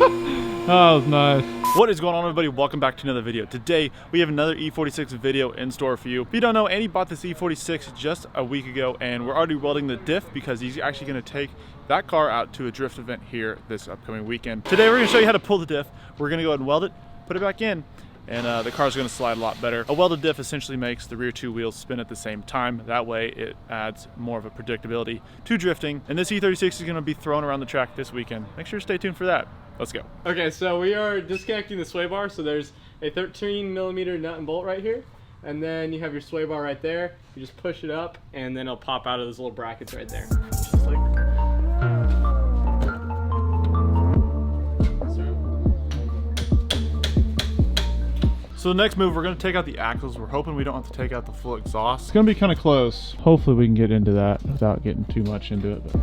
That was nice. What is going on, everybody? Welcome back to another video. Today we have another E46 video in store for you. If you don't know, Andy bought this E46 just a week ago, and we're already welding the diff because he's actually going to take that car out to a drift event here this upcoming weekend. Today we're going to show you how to pull the diff. We're going to go ahead and weld it, put it back in, and the car's going to slide a lot better. A welded diff essentially makes the rear two wheels spin at the same time. That way it adds more of a predictability to drifting. And this E36 is going to be thrown around the track this weekend. Make sure to stay tuned for that. Let's go. Okay, so we are disconnecting the sway bar. So there's a 13mm nut and bolt right here, and then you have your sway bar right there. You just push it up, and then it'll pop out of those little brackets right there. Just like So the next move, we're going to take out the axles. We're hoping we don't have to take out the full exhaust. It's gonna be kind of close. Hopefully we can get into that without getting too much into it. But...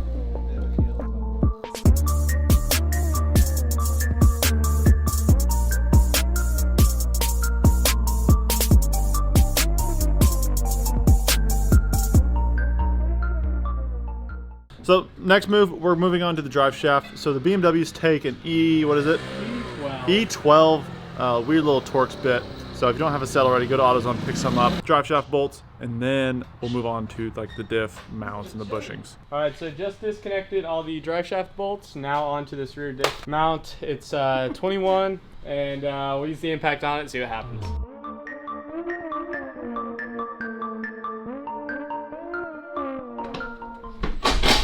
So next move, we're moving on to the drive shaft. So the BMWs take an E12 weird little Torx bit. So if you don't have a set already, go to AutoZone, pick some up, drive shaft bolts, and then we'll move on to like the diff mounts and the bushings. All right, so just disconnected all the drive shaft bolts. Now onto this rear diff mount. It's 21, and we'll use the impact on it and see what happens.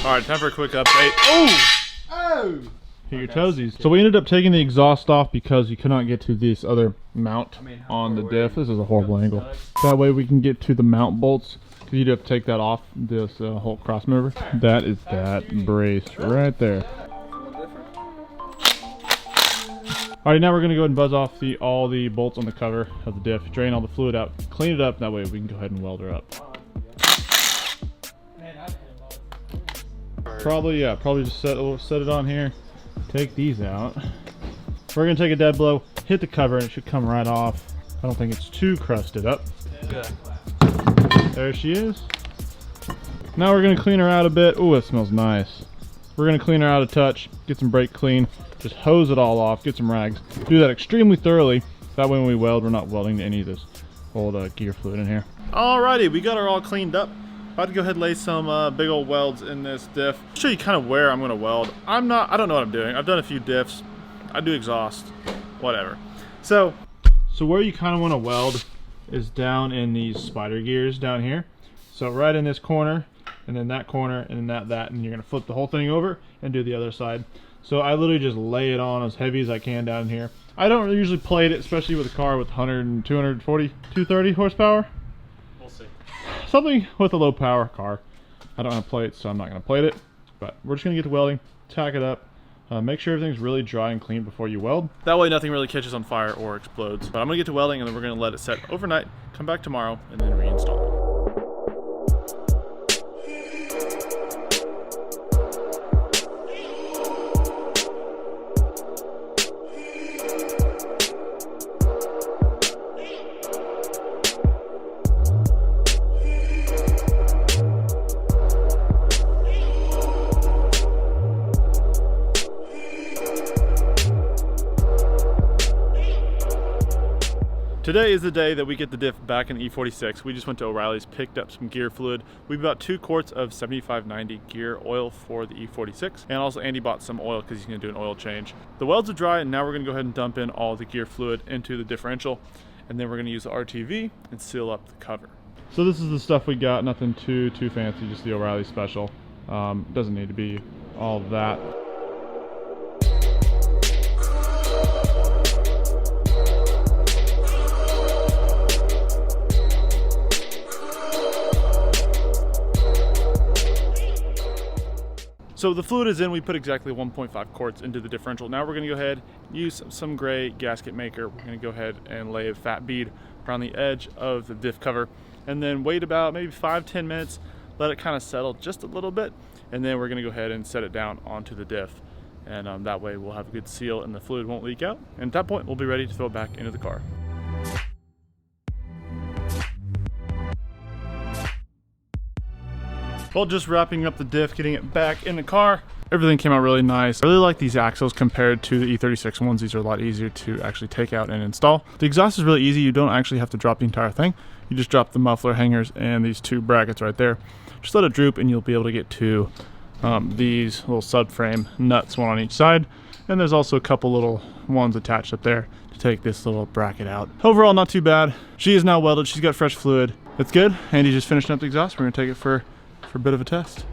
All right, time for a quick update. Oh! Hit your toesies. So we ended up taking the exhaust off because you could not get to this other mount on the diff. This is a horrible angle. That way we can get to the mount bolts, because you'd have to take that off this whole cross mover. That is that brace right there. Alright, now we're going to go ahead and buzz off all the bolts on the cover of the diff, drain all the fluid out, clean it up, that way we can go ahead and weld her up. Probably just set it on here. Take these out. We're gonna take a dead blow, hit the cover, and it should come right off. I don't think it's too crusted up. Good. There she is. Now we're gonna clean her out a bit. Oh, it smells nice. We're gonna clean her out a touch, get some brake clean, just hose it all off, get some rags. Do that extremely thoroughly. That way when we weld, we're not welding to any of this old gear fluid in here. Alrighty, we got her all cleaned up. About to go ahead and lay some big old welds in this diff. I'll show you kind of where I'm going to weld. I don't know what I'm doing. I've done a few diffs. I do exhaust, whatever. So where you kind of want to weld is down in these spider gears down here. So right in this corner, and then that corner, and then that, and you're going to flip the whole thing over and do the other side. So I literally just lay it on as heavy as I can down here. I don't usually plate it, especially with a car with 240, 230 horsepower. Something with a low power car. I don't have plates, so I'm not going to plate it, but we're just going to get to welding, tack it up, make sure everything's really dry and clean before you weld. That way nothing really catches on fire or explodes. But I'm going to get to welding, and then we're going to let it set overnight, come back tomorrow, and then reinstall it. Today is the day that we get the diff back in the E46. We just went to O'Reilly's, picked up some gear fluid. We bought 2 quarts of 7590 gear oil for the E46. And also Andy bought some oil because he's gonna do an oil change. The welds are dry, and now we're gonna go ahead and dump in all the gear fluid into the differential. And then we're gonna use the RTV and seal up the cover. So this is the stuff we got, nothing too fancy, just the O'Reilly special. Doesn't need to be all that. So the fluid is in. We put exactly 1.5 quarts into the differential. Now we're going to go ahead, use some gray gasket maker. We're going to go ahead and lay a fat bead around the edge of the diff cover, and then wait about maybe 5-10 minutes, let it kind of settle just a little bit, and then we're going to go ahead and set it down onto the diff. And that way we'll have a good seal and the fluid won't leak out. And at that point, we'll be ready to throw it back into the car. Well, just wrapping up the diff, getting it back in the car. Everything came out really nice. I really like these axles compared to the E36 ones. These are a lot easier to actually take out and install. The exhaust is really easy. You don't actually have to drop the entire thing. You just drop the muffler hangers and these two brackets right there. Just let it droop and you'll be able to get to these little subframe nuts, one on each side. And there's also a couple little ones attached up there to take this little bracket out. Overall, not too bad. She is now welded. She's got fresh fluid. It's good. Andy's just finishing up the exhaust. We're gonna take it for a bit of a test.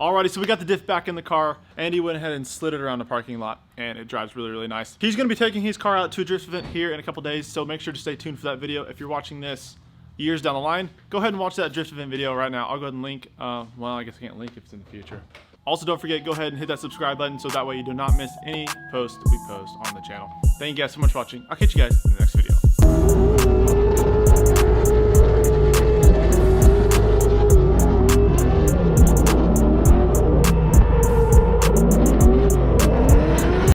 Alrighty, so we got the diff back in the car. Andy went ahead and slid it around the parking lot, and it drives really, really nice. He's going to be taking his car out to a drift event here in a couple days, so make sure to stay tuned for that video. If you're watching this years down the line, go ahead and watch that drift event video right now. I'll go ahead and link, well, I guess I can't link if it's in the future. Also, don't forget, go ahead and hit that subscribe button so that way you do not miss any post we post on the channel. Thank you guys so much for watching. I'll catch you guys in the next video.